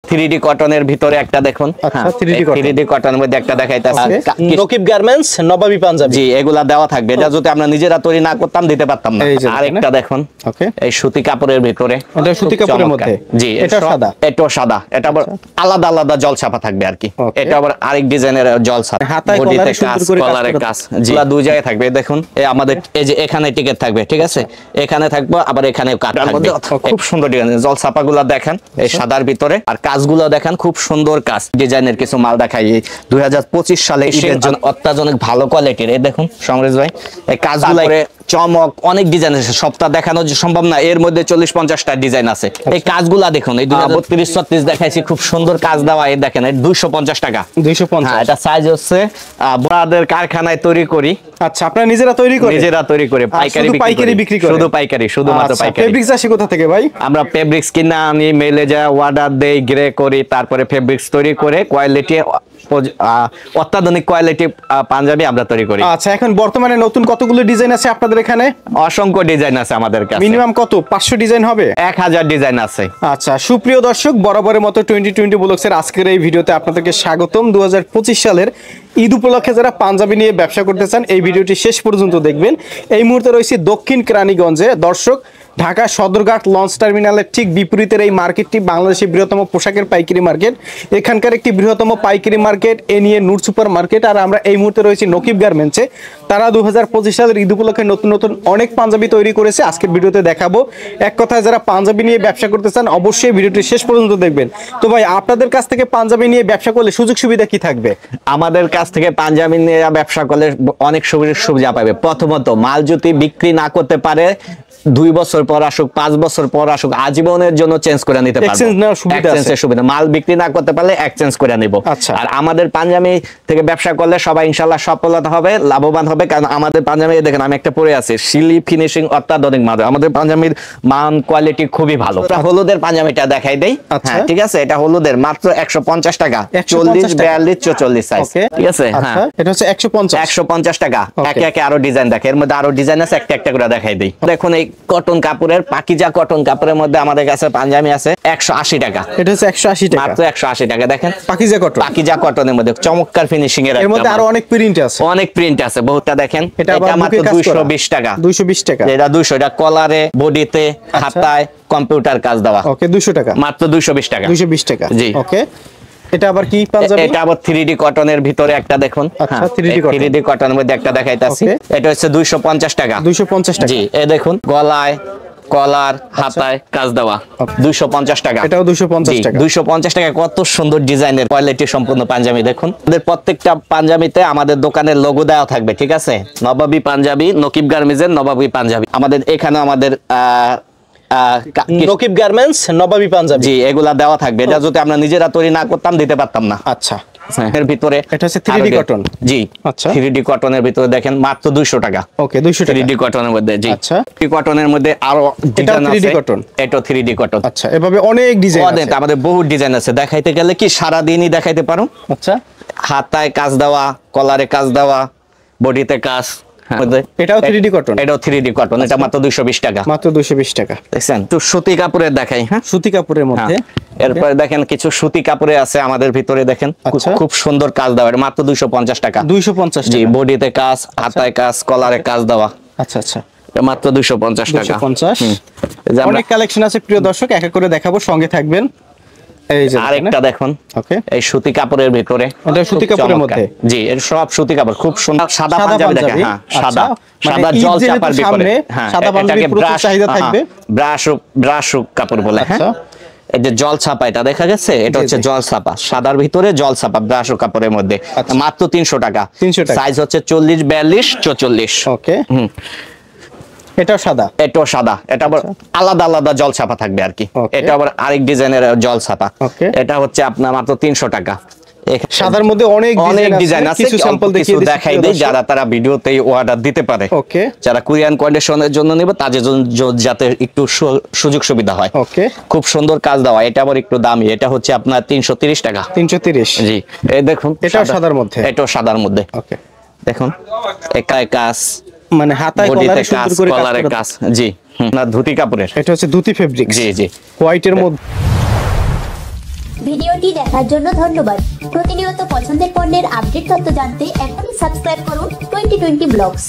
3D কটনের ভিতরে একটা দেখুন। আচ্ছা 3D কটনের মধ্যে একটা দেখাইতাছি নকিব গার্মেন্টস নবাবী পাঞ্জাবি। জি এগুলা দেওয়া থাকবে, এটা যদি আমরা নিজেরা তৈরি না করতাম দিতে পারতাম না। আরেকটা দেখুন ওকে এই সুতি কাপড়ের ভিতরে, এটা সুতি কাপড়ের মধ্যে। জি এটা সাদা, এটা সাদা, এটা আবার আলাদা আলাদা জল ছাপা থাকবে আর কি। এটা আবার আরেক ডিজাইনের জল ছাপা, বডিতে কাজ, কলারে কাজ, জিলা দুই জায়গায় থাকবে। দেখুন এই আমাদের এই যে এখানে টিকেট থাকবে, ঠিক আছে, এখানে থাকবে আবার এখানে কাট থাকবে। খুব সুন্দর ডিজাইন, জল ছাপাগুলো দেখেন এই সাদার ভিতরে, আর কাজগুলো দেখেন খুব সুন্দর কাজ। ডিজাইনের কিছু মাল দেখাই 2025 সালে এর জন্য অত্যাধুনিক ভালো কোয়ালিটির। এই দেখুন সমরেশ ভাই এই কাজগুলো চমক, অনেক ডিজাইন আছে, সবটা দেখানো সম্ভব না, এর মধ্যে 40-50টা ডিজাইন আছে। এই কাজগুলা দেখুন, এই 32-36 দেখাইছি, খুব সুন্দর কাজ দেওয়া। এই দেখেন 250 টাকা, 250। এটা সাইজ হচ্ছে বড়দের কারখানায় তৈরি করি। আচ্ছা আপনারা নিজেরা তৈরি করেন? নিজেরা তৈরি করে পাইকারি বিক্রি করি, শুধু পাইকারি, শুধুমাত্র পাইকারি। ফেব্রিক্স আসে কোথা থেকে ভাই? আমরা ফেব্রিক্স কিনা আনি, মেলে যায়, অর্ডার দেই, গ্রে করি, তারপরে ফেব্রিক্স তৈরি করে কোয়ালিটি, অত্যাধুনিক কোয়ালিটি পাঞ্জাবি আমরা তৈরি করি। আচ্ছা এখন বর্তমানে নতুন কতগুলো ডিজাইন আছে আপনাদের এখানে? অসংখ্য ডিজাইন আছে আমাদের কাছে। মিনিমাম কত? 500 ডিজাইন হবে? 1000 ডিজাইন আছে। আচ্ছা সুপ্রিয় দর্শক, বরাবরের মতো 2020 ব্লগসের আজকের এই ভিডিওতে আপনাদেরকে স্বাগতম। 2025 সালের ঈদ উপলক্ষে যারা পাঞ্জাবি নিয়ে ব্যবসা করতে চান এই ভিডিওটি শেষ পর্যন্ত দেখবেন। এই মুহূর্তে রয়েছে দক্ষিণ কেরানীগঞ্জে। দর্শক ঢাকা সদরঘাট লঞ্চ টার্মিনালের ঠিক বিপরীতের এই মার্কেটটি বাংলাদেশের বৃহত্তম পোশাকের পাইকারি মার্কেট। এখানকার একটি বৃহত্তম পাইকারি মার্কেট, এ নিয়ে নূর সুপার মার্কেট। আর আমরা এই মুহূর্তে রয়েছি নকিব গার্মেন্টসে। তারা 2025 সালের ঈদ উপলক্ষে নতুন নতুন অনেক পাঞ্জাবি তৈরি করেছে, আজকের ভিডিওতে দেখাবো। এক কথায় যারা পাঞ্জাবি নিয়ে ব্যবসা করতে চান অবশ্যই ভিডিওটি শেষ পর্যন্ত দেখবেন। তো ভাই আপনাদের কাছ থেকে পাঞ্জাবি নিয়ে ব্যবসা করলে সুযোগ সুবিধা কি থাকবে? আমাদের কাছ থেকে পাঞ্জাবি নিয়ে ব্যবসা করলে অনেক সুবিধা পাবে। প্রথমত মাল যদি বিক্রি না করতে পারে 2 বছর পর আসুক, 5 বছর পর আসুক, আজীবনের জন্য চেঞ্জ করে নিতে পারবে। এক্সচেঞ্জের সুবিধা, মাল বিক্রি না করতে পারলে এক্সচেঞ্জ করে নিব। আর আমাদের পাঞ্জাবি থেকে ব্যবসা করলে সবাই ইনশাআল্লাহ সফলতা হবে, লাভবান হবে। কারণ আমাদের পাঞ্জাবি দেখেন, আমি একটা পরে আছি, সিলি ফিনিশিং অত্যাধুনিক মাল। আমাদের পাঞ্জাবির মান কোয়ালিটি খুবই ভালো। হলুদের পাঞ্জাবিটা দেখাই দেই। হ্যাঁ ঠিক আছে, এটা হলুদের মাত্র 150 টাকা, 40, 42, 44 সাইজ। ঠিক আছে, হ্যাঁ এটা হচ্ছে 150 টাকা। একে একে আরো ডিজাইন দেখে, এর মধ্যে আরো ডিজাইন আছে, একটা একটা করে দেখাই দেই। দেখুন এই কটন কাপড়ের, পাকিজা কটন কাপড়ের মধ্যে আমাদের কাছে পাঞ্জাবি আছে 180 টাকা। এটা হচ্ছে 180 টাকা, মাত্র 180 টাকা। দেখেন পাকিজা কটন, পাকিজা কটনের মধ্যে চমৎকার ফিনিশিং এর, এর মধ্যে আরো অনেক প্রিন্ট আছে, অনেক প্রিন্ট আছে বহুতটা। দেখেন এটা মাত্র 220 টাকা, 220 টাকা। এটা 200, এটা কলারে, বডিতে, হাতায় কম্পিউটার কাজ দেওয়া। ওকে 200 টাকা, মাত্র 220 টাকা, 220 টাকা। জি ওকে এটা আবার কি পাঞ্জাবি? এটা আবার 3D কটনের ভিতরে একটা দেখুন। আচ্ছা 3D কটনের মধ্যে একটা দেখাইতাছি। এটা হচ্ছে 250 টাকা, 250 টাকা। জি এই দেখুন গলায়, কলার, হাতায় কাজ দেওয়া, 250 টাকা। এটাও 250 টাকা, 250 টাকা। কত সুন্দর ডিজাইনের কোয়ালিটি সম্পূর্ণ পাঞ্জাবি। দেখুন আমাদের প্রত্যেকটা পাঞ্জাবিতে আমাদের দোকানের লোগো দেওয়া থাকবে, ঠিক আছে, নবাবী পাঞ্জাবি, নকিব গার্মেন্টসের নবাবী পাঞ্জাবি। আমাদের এখানে আমাদের নকিব গার্মেন্টস নবাবী পাঞ্জাবি, জি এগুলা দেওয়া থাকবে। এটা যদি আমরা নিজেরা তৈরি না করতাম দিতে পারতাম না। আচ্ছা এর ভিতরে এটা হচ্ছে 3D কটন। জি আচ্ছা 3D কটনের ভিতরে দেখেন মাত্র 200 টাকা। ওকে 200 টাকা 3D কটনের মধ্যে। জি আচ্ছা 3D কটনের মধ্যে আরো ডিজাইন আছে। 3D কটন, এটা 3D কটন। আচ্ছা এভাবে অনেক ডিজাইন আছে, আমাদের বহুত ডিজাইন আছে, দেখাইতে গেলে কি সারা দিনই দেখাইতে পারো। আচ্ছা হাতায় কাজ দেওয়া, কলারে কাজ দেওয়া, বডিতে কাজ। এটাও 3D কটন, এটাও 3D কটন। এটা মাত্র 220 টাকা, মাত্র 220 টাকা। দেখছেন তো সুতি কাপড়ের দেখাই। হ্যাঁ সুতি কাপড়ের মধ্যে এরপরে দেখেন কিছু সুতি কাপড়ে আছে আমাদের ভিতরে। দেখেন খুব সুন্দর কাজ দেওয়া, মাত্র 250 টাকা, 250 টাকা। জি বডিতে কাজ, হাতায় কাজ, কলারে কাজ দেওয়া। আচ্ছা আচ্ছা মাত্র 250 টাকা, 250। অনেক কালেকশন আছে প্রিয় দর্শক, এক এক করে দেখাবো, সঙ্গে থাকবেন। এই যে আরেকটা দেখুন, ওকে এই সুতি কাপড়ের ভিতরে, এটা সুতি কাপড়ের মধ্যে। জি এর সব সুতি কাপড়, খুব সুন্দর সাদা পাঞ্জাবি দেখেন। হ্যাঁ সাদা, সাদা জল চাপার ভিতরে। হ্যাঁ সাদা পাঞ্জাবি পুরো চাহিদা থাকবে, ব্রাশ কাপড় বলে। হ্যাঁ এই যে জল ছাপা, এটা দেখা গেছে, এটা হচ্ছে জল ছাপা, সাদার ভিতরে জল ছাপা ব্রাশ কাপড়ের মধ্যে। মাত্র 300 টাকা, 300 টাকা। সাইজ হচ্ছে 40, 42, 44। ওকে এটাও সাদা, এটাও সাদা, এটা আবার আলাদা আলাদা জল ছাপা থাকবে আর কি। এটা আবার আরেক ডিজাইনের জল ছাপা। এটা হচ্ছে আপনার মাত্র 300 টাকা। সাদার মধ্যে অনেক ডিজাইন আছে, কিছু স্যাম্পল দেখাই দেই যারা তারা ভিডিওতে অর্ডার দিতে পারে। ওকে যারা কুরিয়ান কন্ডিশনের জন্য নেবে তাদের জন্য যাতে একটু সুযোগ সুবিধা হয়। ওকে খুব সুন্দর কাজ দেওয়া। এটা আবার একটু দামি, এটা হচ্ছে আপনার 330 টাকা, 330। জি এই দেখুন এটাও সাদার মধ্যে, এটাও সাদার মধ্যে। ওকে দেখুন একাই কাজ, মানে হাতায় কলারে সুন্দর করে কলারে কাজ। জি না ধুতি কাপড়ের, এটা হচ্ছে ধুতি ফেব্রিক। জি জি হোয়াইটের মধ্যে। ভিডিওটি দেখার জন্য ধন্যবাদ। প্রতিনিয়ত পছন্দের পণ্যের আপডেট তথ্য জানতে এখনই সাবস্ক্রাইব করুন 2020 ব্লগস।